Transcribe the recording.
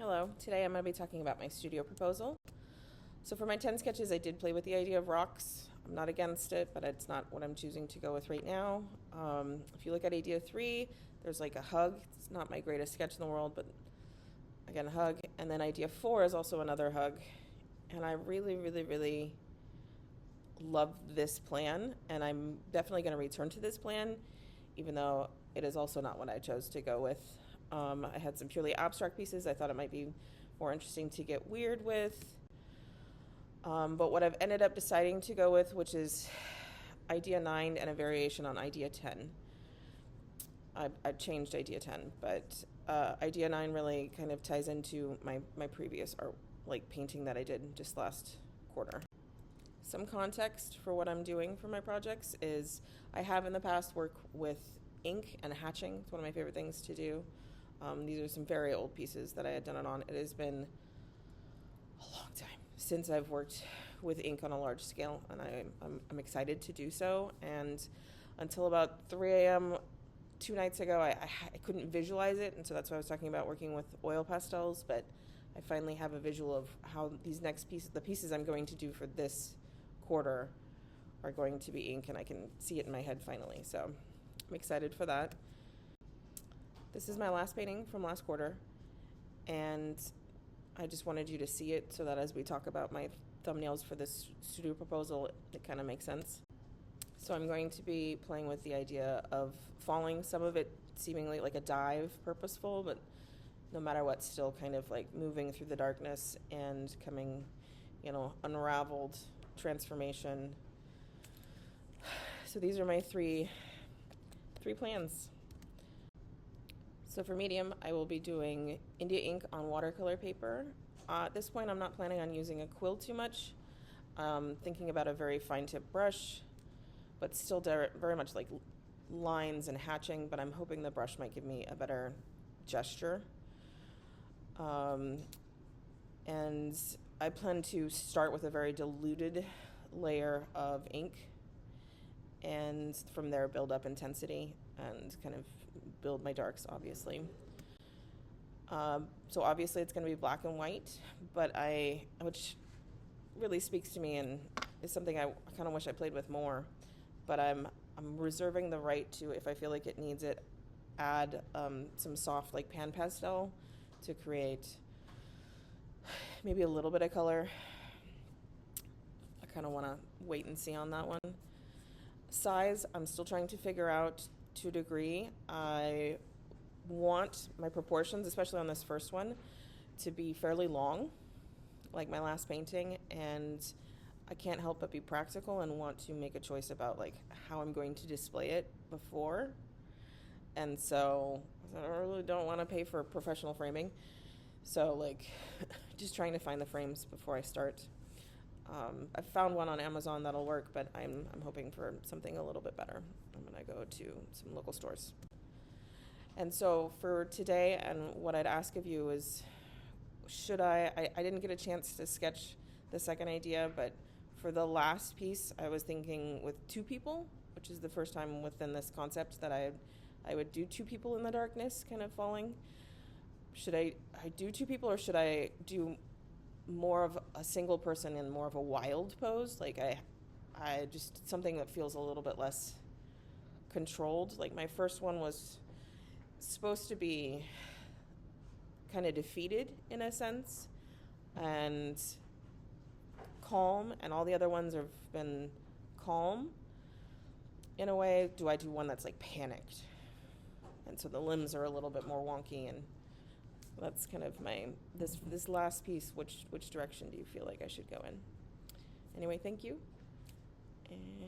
Hello, today I'm going to be talking about my studio proposal. So for my 10 sketches, I did play with the idea of rocks. I'm not against it, but it's not what I'm choosing to go with right now. If you look at idea 3, there's like a hug. It's not my greatest sketch in the world, but again, a hug. And then idea 4 is also another hug. And I really love this plan, and I'm definitely going to return to this plan, even though it is also not what I chose to go with. I had some purely abstract pieces I thought it might be more interesting to get weird with. But what I've ended up deciding to go with, which is idea 9 and a variation on idea 10. I've changed idea 10, but idea 9 really kind of ties into my previous art, like painting that I did just last quarter. Some context for what I'm doing for my projects is I have in the past worked with ink and hatching. It's one of my favorite things to do. These are some very old pieces that I had done it on. It has been a long time since I've worked with ink on a large scale, and I'm excited to do so. And until about 3 a.m. 2 nights ago, I couldn't visualize it, and so that's why I was talking about working with oil pastels. But I finally have a visual of how these next pieces, the pieces I'm going to do for this quarter, are going to be ink, and I can see it in my head finally. So I'm excited for that. This is my last painting from last quarter, and I just wanted you to see it so that as we talk about my thumbnails for this studio proposal, it kind of makes sense. So I'm going to be playing with the idea of falling, some of it seemingly like a dive, purposeful, but no matter what, still kind of like moving through the darkness and coming, unraveled transformation. So these are my three plans. So for medium, I will be doing India ink on watercolor paper. At this point, I'm not planning on using a quill too much. Thinking about a very fine tip brush, but still very much like lines and hatching, but I'm hoping the brush might give me a better gesture. And I plan to start with a very diluted layer of ink, and from there build up intensity and kind of build my darks, obviously. So obviously it's going to be black and white, but which really speaks to me and is something I kind of wish I played with more. But I'm reserving the right to, if I feel like it needs it, add some soft like pan pastel to create maybe a little bit of color. I kind of want to wait and see on that one. Size, I'm still trying to figure out to a degree. I want my proportions, especially on this first one, to be fairly long, like my last painting, and I can't help but be practical and want to make a choice about like how I'm going to display it before. And so I really don't want to pay for professional framing, so like just trying to find the frames before I start. I found one on Amazon that'll work, but I'm hoping for something a little bit better. I'm gonna go to some local stores. And so for today, and what I'd ask of you is, I didn't get a chance to sketch the second idea, but for the last piece, I was thinking with 2 people, which is the first time within this concept that I would do 2 people in the darkness kind of falling. Should I do 2 people, or should I do more of a single person in more of a wild pose? Like I just something that feels a little bit less controlled. Like my first one was supposed to be kind of defeated in a sense and calm, and all the other ones have been calm in a way. Do I do one that's like panicked, and so the limbs are a little bit more wonky? And that's kind of my this last piece. Which direction do you feel like I should go in? Anyway, thank you, and yeah.